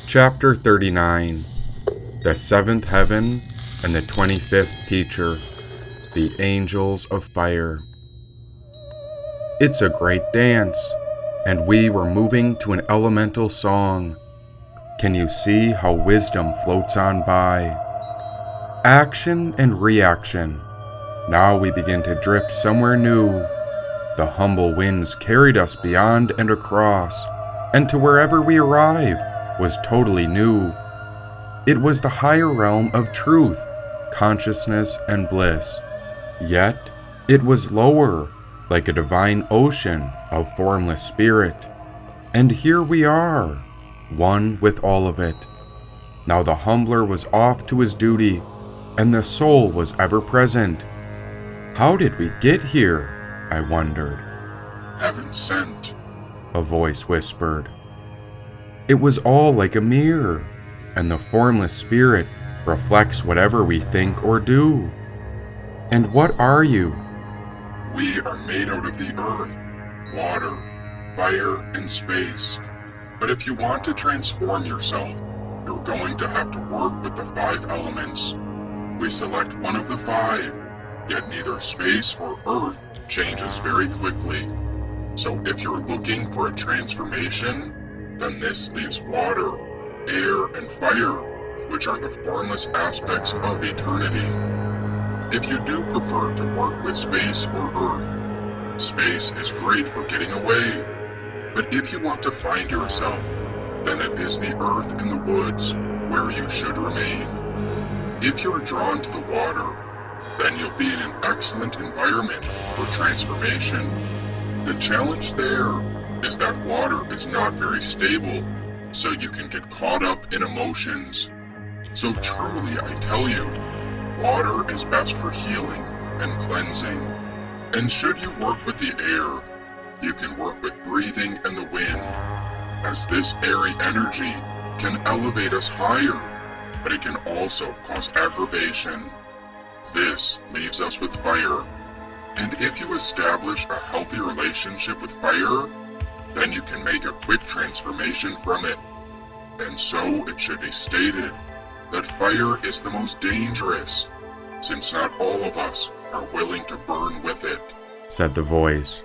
Chapter 39. The Seventh Heaven and the 25th Teacher, the Angels of Fire. It's a great dance, and we were moving to an elemental song. Can you see how wisdom floats on by? Action and reaction. Now we begin to drift somewhere new. The humble winds carried us beyond and across, and to wherever we arrived was totally new. It was the higher realm of truth, consciousness, and bliss. Yet, it was lower, like a divine ocean of formless spirit. And here we are, one with all of it. Now the humbler was off to his duty, and the soul was ever present. How did we get here? I wondered. Heaven sent, a voice whispered. It was all like a mirror, and the formless spirit reflects whatever we think or do. And what are you? We are made out of the earth, water, fire, and space. But if you want to transform yourself, you're going to have to work with the 5 elements. We select one of the 5, yet neither space or earth changes very quickly. So if you're looking for a transformation, then this leaves water, air, and fire, which are the formless aspects of eternity. If you do prefer to work with space or earth, space is great for getting away. But if you want to find yourself, then it is the earth and the woods where you should remain. If you're drawn to the water, then you'll be in an excellent environment for transformation. The challenge there is that water is not very stable, so you can get caught up in emotions. So truly, I tell you, water is best for healing and cleansing. And should you work with the air, you can work with breathing and the wind, as this airy energy can elevate us higher, but it can also cause aggravation. This leaves us with fire. And if you establish a healthy relationship with fire, then you can make a quick transformation from it. And so it should be stated that fire is the most dangerous, since not all of us are willing to burn with it, said the voice.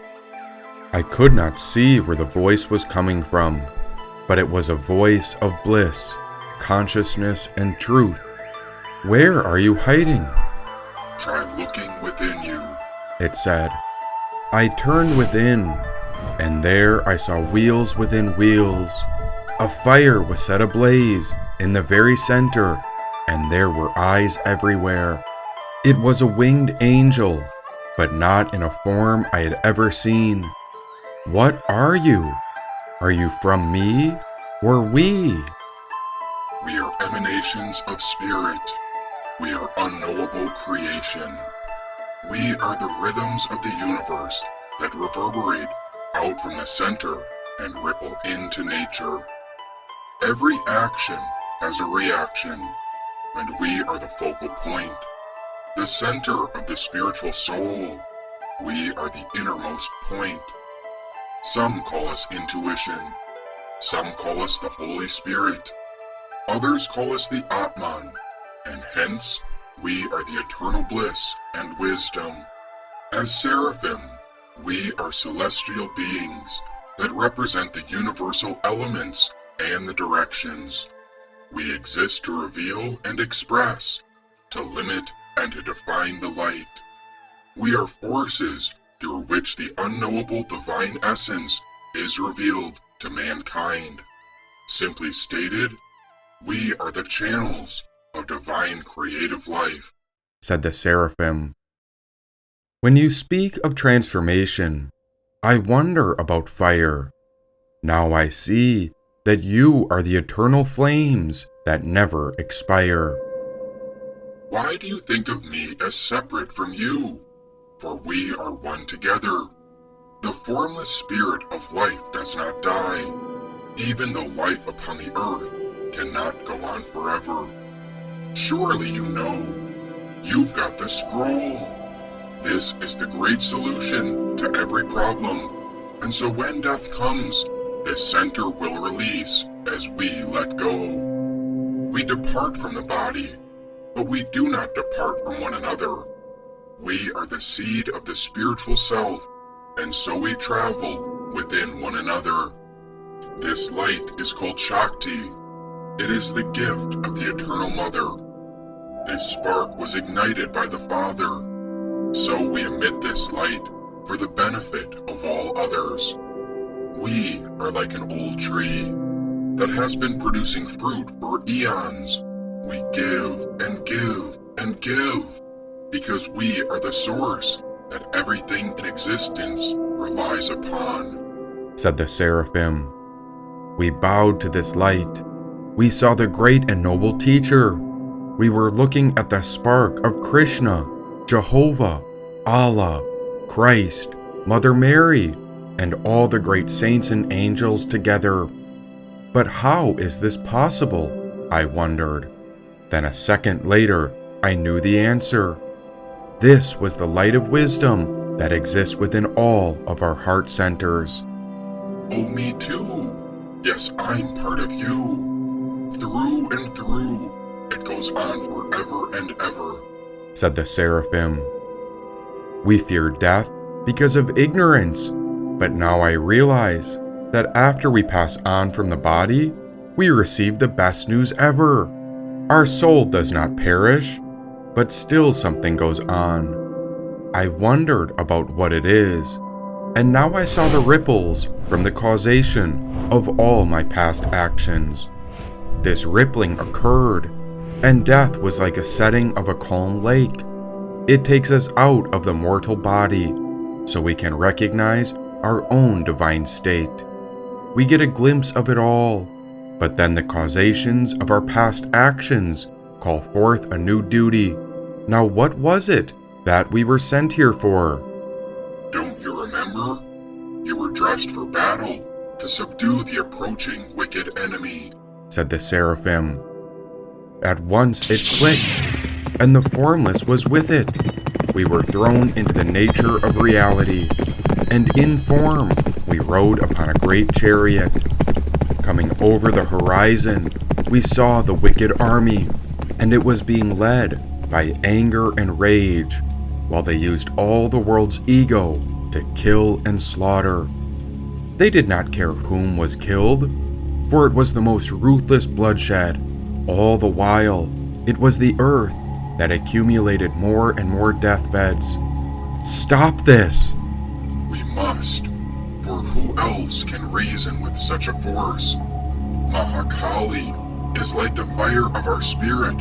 I could not see where the voice was coming from, but it was a voice of bliss, consciousness, and truth. Where are you hiding? Try looking within you, it said. I turned within, and there I saw wheels within wheels. A fire was set ablaze in the very center, and there were eyes everywhere. It was a winged angel, but not in a form I had ever seen. What are you? Are you from me or we? We are emanations of spirit. We are unknowable creation. We are the rhythms of the universe that reverberate out from the center and ripple into nature. Every action has a reaction, and we are the focal point, the center of the spiritual soul. We are the innermost point. Some call us intuition. Some call us the Holy Spirit. Others call us the Atman, and hence we are the eternal bliss and wisdom. As seraphim, we are celestial beings that represent the universal elements and the directions. We exist to reveal and express, to limit and to define the light. We are forces through which the unknowable divine essence is revealed to mankind. Simply stated, we are the channels of divine creative life, said the seraphim. When you speak of transformation, I wonder about fire. Now I see that you are the eternal flames that never expire. Why do you think of me as separate from you? For we are one together. The formless spirit of life does not die, even though life upon the earth cannot go on forever. Surely you know. You've got the scroll. This is the great solution to every problem. And so when death comes, This center will release as we let go. We depart from the body, but we do not depart from one another. We are the seed of the spiritual self, and so we travel within one another. This light is called Shakti. It is the gift of the Eternal Mother. This spark was ignited by the Father, so we emit this light for the benefit of all others. We are like an old tree that has been producing fruit for eons. We give and give and give because we are the source that everything in existence relies upon, said the seraphim. We bowed to this light. We saw the great and noble teacher. We were looking at the spark of Krishna, Jehovah, Allah, Christ, Mother Mary, and all the great saints and angels together. But how is this possible? I wondered. Then a second later, I knew the answer. This was the light of wisdom that exists within all of our heart centers. Oh, me too. Yes, I'm part of you. Through and through, it goes on forever and ever, said the seraphim. We fear death because of ignorance, but now I realize that after we pass on from the body, we receive the best news ever. Our soul does not perish, but still something goes on. I wondered about what it is, and now I saw the ripples from the causation of all my past actions. This rippling occurred, and death was like a setting of a calm lake. It takes us out of the mortal body, so we can recognize our own divine state. We get a glimpse of it all, but then the causations of our past actions call forth a new duty. Now what was it that we were sent here for? Don't you remember? You were dressed for battle, to subdue the approaching wicked enemy, said the seraphim. At once it clicked, and the formless was with it. We were thrown into the nature of reality, and in form we rode upon a great chariot. Coming over the horizon, we saw the wicked army, and it was being led by anger and rage, while they used all the world's ego to kill and slaughter. They did not care whom was killed, for it was the most ruthless bloodshed. All the while, it was the earth that accumulated more and more deathbeds. Stop this! We must, for who else can reason with such a force? Mahakali is like the fire of our spirit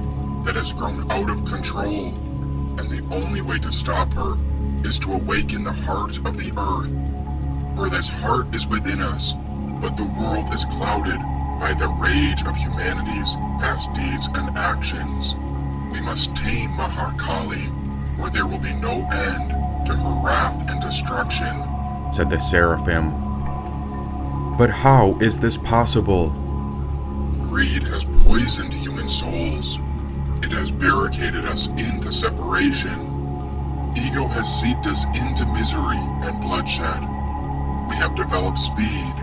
that has grown out of control, and the only way to stop her is to awaken the heart of the earth. For this heart is within us, but the world is clouded by the rage of humanity's past deeds and actions. We must tame Mahakali, or there will be no end to her wrath and destruction, said the seraphim. But how is this possible? Greed has poisoned human souls. It has barricaded us into separation. Ego has seeped us into misery and bloodshed. We have developed speed,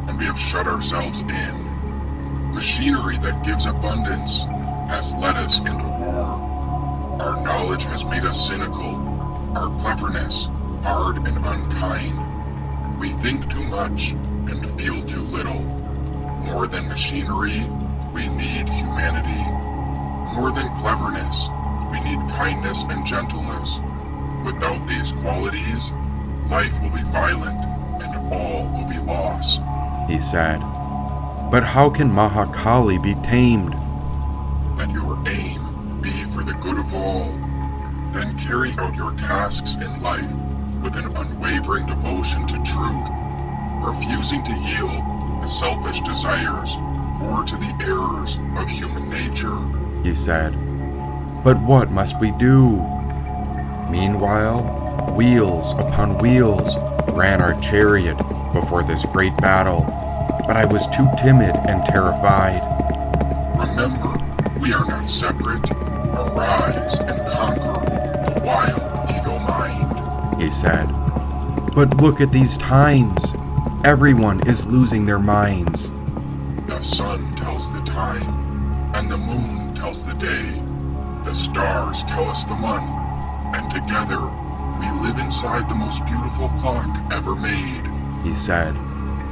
and we have shut ourselves in. Machinery that gives abundance has led us into war. Our knowledge has made us cynical, our cleverness hard and unkind. We think too much and feel too little. More than machinery, we need humanity. More than cleverness, we need kindness and gentleness. Without these qualities, life will be violent and all will be lost, he said. But how can Mahakali be tamed? Let your aim be for the good of all. Then carry out your tasks in life with an unwavering devotion to truth, refusing to yield to selfish desires or to the errors of human nature, he said. But what must we do? Meanwhile, wheels upon wheels ran our chariot before this great battle, but I was too timid and terrified. Remember, we are not separate. Arise and conquer the wild ego mind, he said. But look at these times. everyone is losing their minds. The sun tells the time, and the moon tells the day. The stars tell us the month, and together we live inside the most beautiful clock ever made, he said.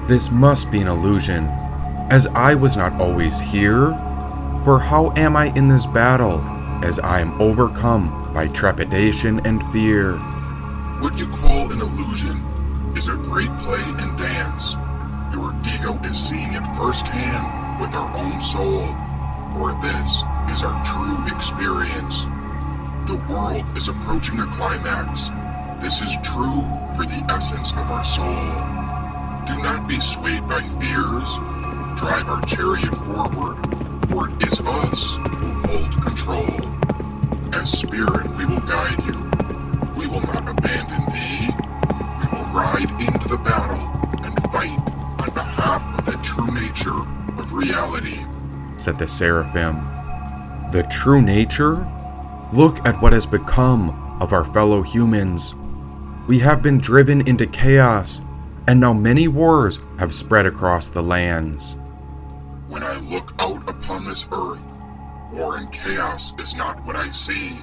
This must be an illusion, as I was not always here. For how am I in this battle, as I am overcome by trepidation and fear? What you call an illusion is a great play and dance. Your ego is seeing it firsthand with our own soul, for this is our true experience. The world is approaching a climax. This is true for the essence of our soul. Do not be swayed by fears. Drive our chariot forward, for it is us who hold control. As spirit, we will guide you. We will not abandon thee. We will ride into the battle and fight on behalf of the true nature of reality, said the seraphim. The true nature? Look at what has become of our fellow humans. We have been driven into chaos, and now many wars have spread across the lands. When I look out upon this earth, war and chaos is not what I see.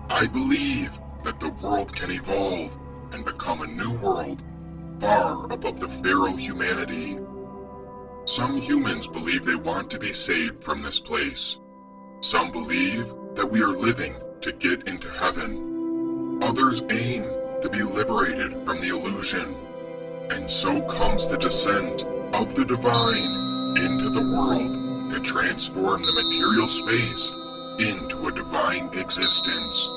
I believe that the world can evolve and become a new world, far above the feral humanity. Some humans believe they want to be saved from this place. Some believe that we are living to get into heaven. Others aim to be liberated from the illusion. And so comes the descent of the divine into the world to transform the material space into a divine existence.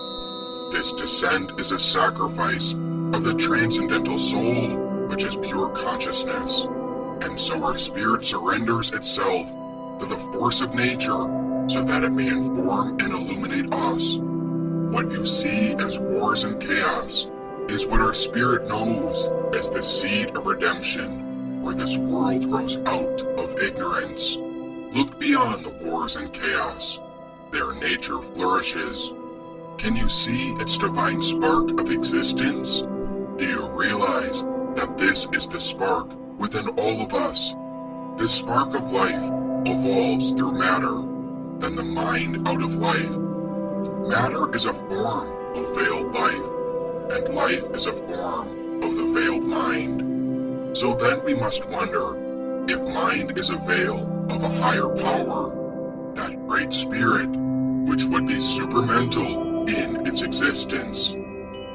This descent is a sacrifice of the transcendental soul, which is pure consciousness, and so our spirit surrenders itself to the force of nature so that it may inform and illuminate us. What you see as wars and chaos is what our spirit knows as the seed of redemption, where this world grows out of ignorance. Look beyond the wars and chaos. Their nature flourishes. Can you see its divine spark of existence? Do you realize that this is the spark within all of us? This spark of life evolves through matter, then the mind out of life. Matter is a form of veiled life, and life is a form of the veiled mind. So then we must wonder if mind is a veil of a higher power, that great spirit, which would be supermental in its existence.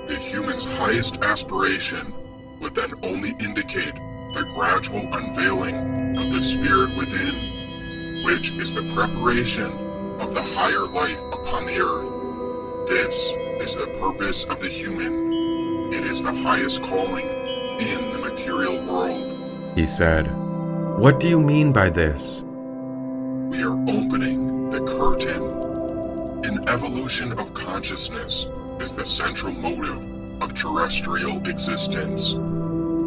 The human's highest aspiration would then only indicate the gradual unveiling of the spirit within, which is the preparation of the higher life upon the earth. This is the purpose of the human. It is the highest calling in the material world, he said. What do you mean by this? We are opening the curtain. An evolution of consciousness is the central motive of terrestrial existence.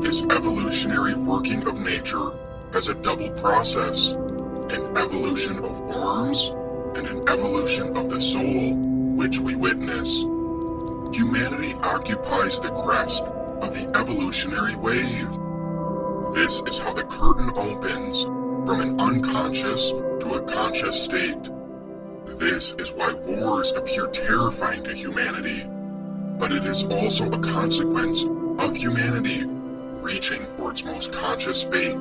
This evolutionary working of nature has a double process, an evolution of forms and an evolution of the soul, which we witness. Humanity occupies the crest of the evolutionary wave. This is how the curtain opens from an unconscious to a conscious state. This is why wars appear terrifying to humanity, but it is also a consequence of humanity reaching for its most conscious fate.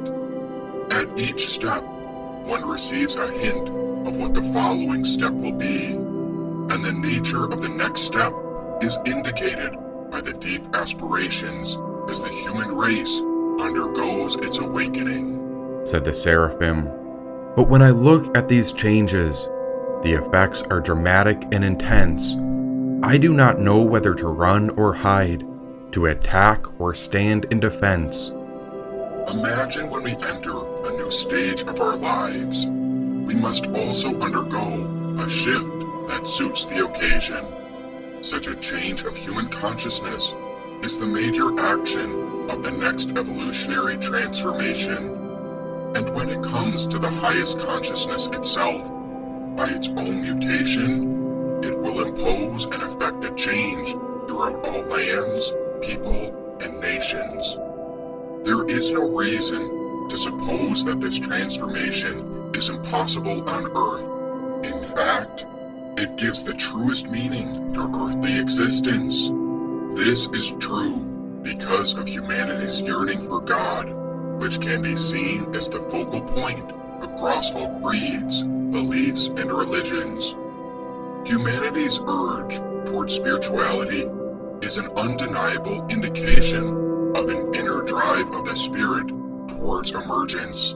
At each step, one receives a hint of what the following step will be, and the nature of the next step is indicated by the deep aspirations as the human race undergoes its awakening, said the seraphim. But when I look at these changes, the effects are dramatic and intense. I do not know whether to run or hide, to attack or stand in defense. Imagine when we enter a new stage of our lives. We must also undergo a shift that suits the occasion. Such a change of human consciousness is the major action of the next evolutionary transformation. And when it comes to the highest consciousness itself, by its own mutation, it will impose and effect a change throughout all lands, people, and nations. There is no reason to suppose that this transformation is impossible on Earth. In fact, it gives the truest meaning to earthly existence. This is true because of humanity's yearning for God, which can be seen as the focal point across all creeds, beliefs, and religions. Humanity's urge towards spirituality is an undeniable indication of an inner drive of the spirit towards emergence.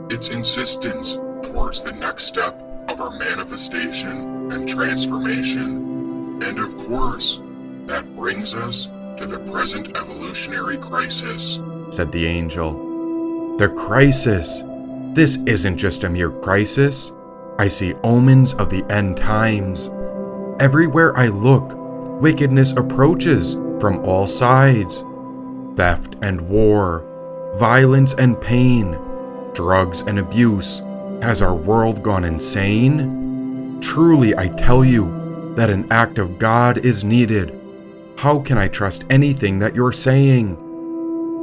Its insistence towards the next step of our manifestation and transformation. And of course, that brings us to the present evolutionary crisis, said the angel. The crisis? This isn't just a mere crisis. I see omens of the end times. Everywhere I look, wickedness approaches from all sides. Theft and war, violence and pain, drugs and abuse. Has our world gone insane? Truly, I tell you that an act of God is needed. How can I trust anything that you're saying?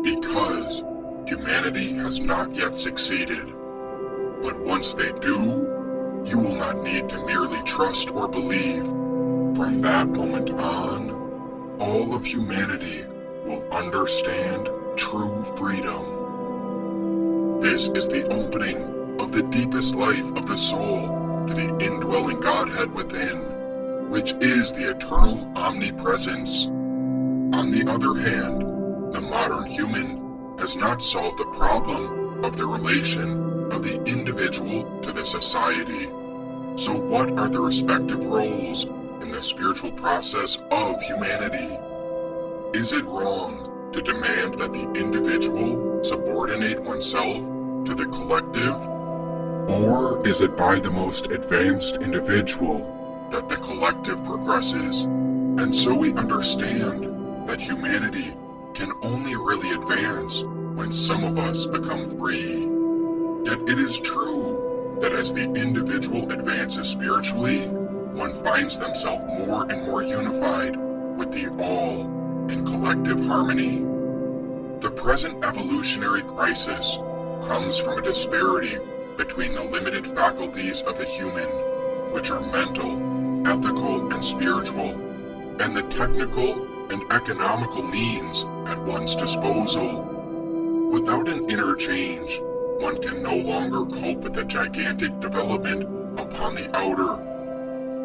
Because humanity has not yet succeeded. But once they do, you will not need to merely trust or believe. From that moment on, all of humanity will understand true freedom. This is the opening of the deepest life of the soul to the indwelling Godhead within, which is the eternal omnipresence. On the other hand, the modern human has not solved the problem of the relation of the individual to the society. So what are the respective roles in the spiritual process of humanity? Is it wrong to demand that the individual subordinate oneself to the collective? Or is it by the most advanced individual that the collective progresses? And so we understand that humanity can only really advance when some of us become free. Yet it is true that as the individual advances spiritually, one finds themselves more and more unified with the all in collective harmony. The present evolutionary crisis comes from a disparity between the limited faculties of the human, which are mental, ethical, and spiritual, and the technical and economical means at one's disposal. Without an interchange, one can no longer cope with the gigantic development upon the outer.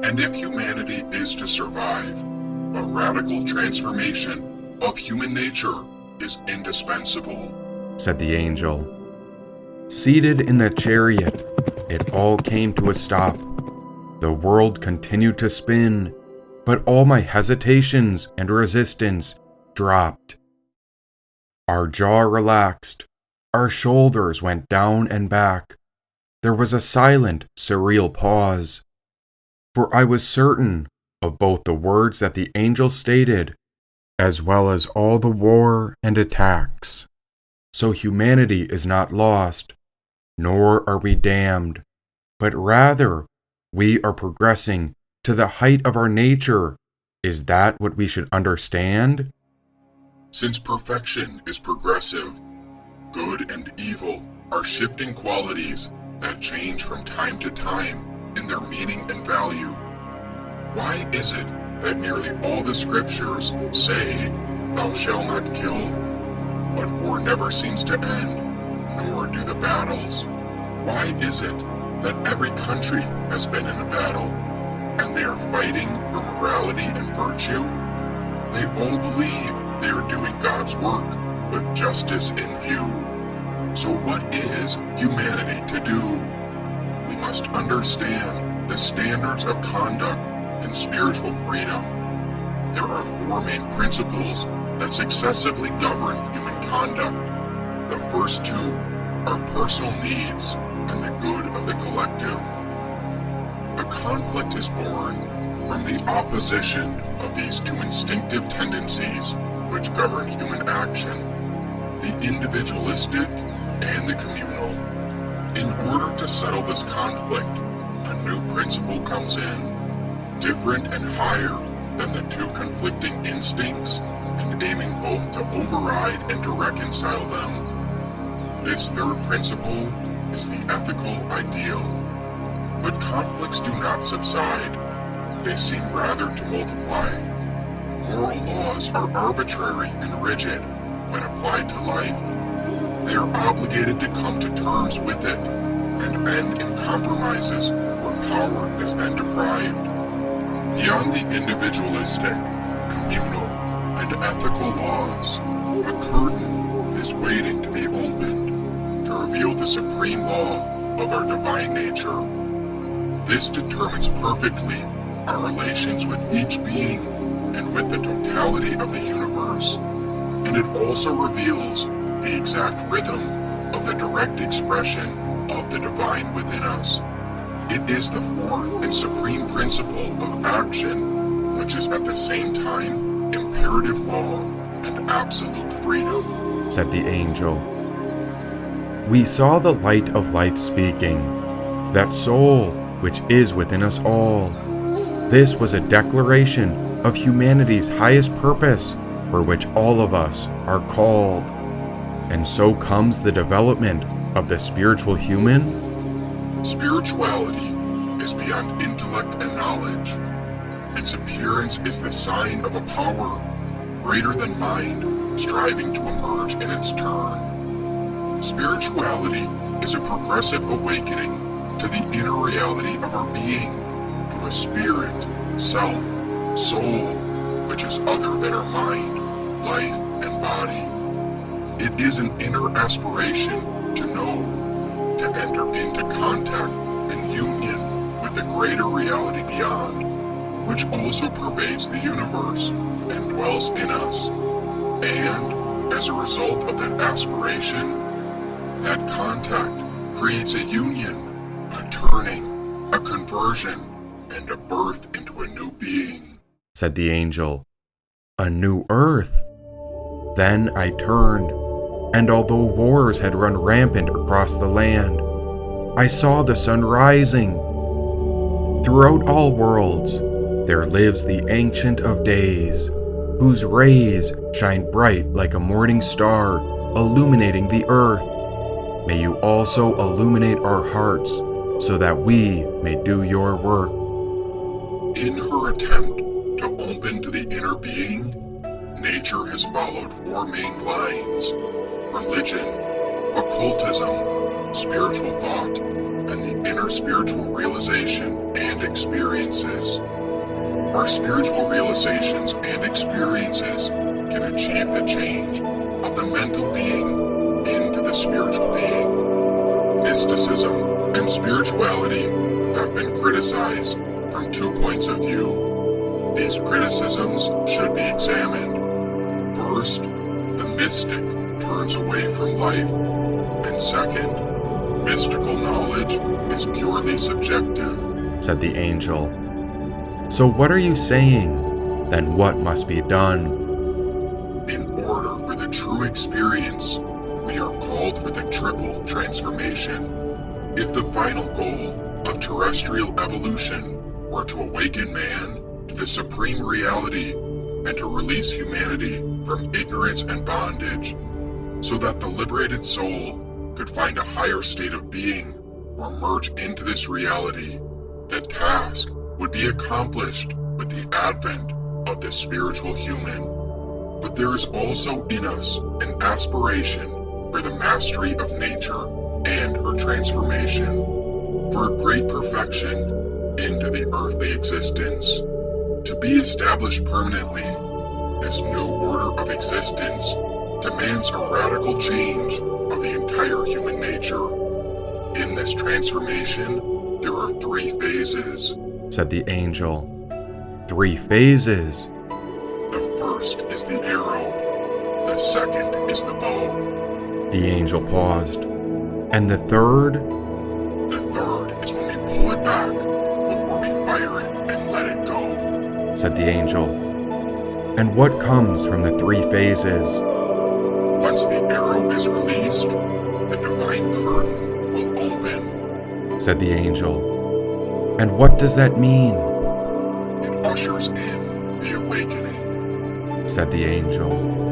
And if humanity is to survive, a radical transformation of human nature is indispensable, said the angel. Seated in the chariot, it all came to a stop. The world continued to spin, but all my hesitations and resistance dropped. Our jaw relaxed, our shoulders went down and back. There was a silent, surreal pause, for I was certain of both the words that the angel stated, as well as all the war and attacks. So humanity is not lost, nor are we damned, but rather we are progressing to the height of our nature. Is that what we should understand? Since perfection is progressive, good and evil are shifting qualities that change from time to time in their meaning and value. Why is it that nearly all the scriptures say, "Thou shalt not kill," but war never seems to end, nor do the battles? Why is it that every country has been in a battle, and they are fighting for morality and virtue? They all believe they are doing God's work with justice in view. So what is humanity to do? We must understand the standards of conduct and spiritual freedom. There are four main principles that successively govern human conduct. The first two are personal needs and the good of the collective. A conflict is born from the opposition of these two instinctive tendencies which govern human action, the individualistic and the communal. In order to settle this conflict, a new principle comes in, different and higher than the two conflicting instincts and aiming both to override and to reconcile them. This third principle is the ethical ideal. But conflicts do not subside. They seem rather to multiply. Moral laws are arbitrary and rigid when applied to life. They are obligated to come to terms with it and end in compromises where power is then deprived. Beyond the individualistic, communal, and ethical laws, a curtain is waiting to be opened to reveal the supreme law of our divine nature. This determines perfectly our relations with each being and with the totality of the universe, and it also reveals the exact rhythm of the direct expression of the divine within us. It is the fourth and supreme principle of action, which is at the same time imperative law and absolute freedom, said the angel. We saw the light of life speaking, that soul which is within us all. This was a declaration of humanity's highest purpose, for which all of us are called. And so comes the development of the spiritual human. Spirituality is beyond intellect and knowledge. Its appearance is the sign of a power greater than mind, striving to emerge in its turn. Spirituality is a progressive awakening to the inner reality of our being, to a spirit, self, soul, which is other than our mind, life, and body. It is an inner aspiration to know, to enter into contact and union with the greater reality beyond, which also pervades the universe and dwells in us. And, as a result of that aspiration, that contact creates a union, a turning, a conversion, and a birth into a new being, said the angel. A new earth. Then I turned, and although wars had run rampant across the land, I saw the sun rising. Throughout all worlds, there lives the Ancient of Days, whose rays shine bright like a morning star, illuminating the earth. May you also illuminate our hearts, so that we may do your work. In her attempt to open to the inner being, nature has followed four main lines: religion, occultism, spiritual thought, and the inner spiritual realization and experiences. Our spiritual realizations and experiences can achieve the change of the mental being into the spiritual being. Mysticism and spirituality have been criticized from 2 points of view. These criticisms should be examined. First, the mystic turns away from life, and second, mystical knowledge is purely subjective, said the angel. So what are you saying? Then what must be done? In order for the true experience, we are called for the triple transformation. If the final goal of terrestrial evolution were to awaken man to the supreme reality and to release humanity from ignorance and bondage, so that the liberated soul could find a higher state of being or merge into this reality, the task would be accomplished with the advent of the spiritual human. But there is also in us an aspiration for the mastery of nature and her transformation, for a great perfection into the earthly existence. To be established permanently, this new order of existence demands a radical change of the entire human nature. In this transformation, there are 3 phases, said the angel. 3 phases. The first is the arrow. The second is the bow. The angel paused. And the third? The third is when we pull it back before we fire it and let it go, said the angel. And what comes from the 3 phases? Once the arrow is released, the divine curtain will open, said the angel. And what does that mean? It ushers in the awakening. said the angel.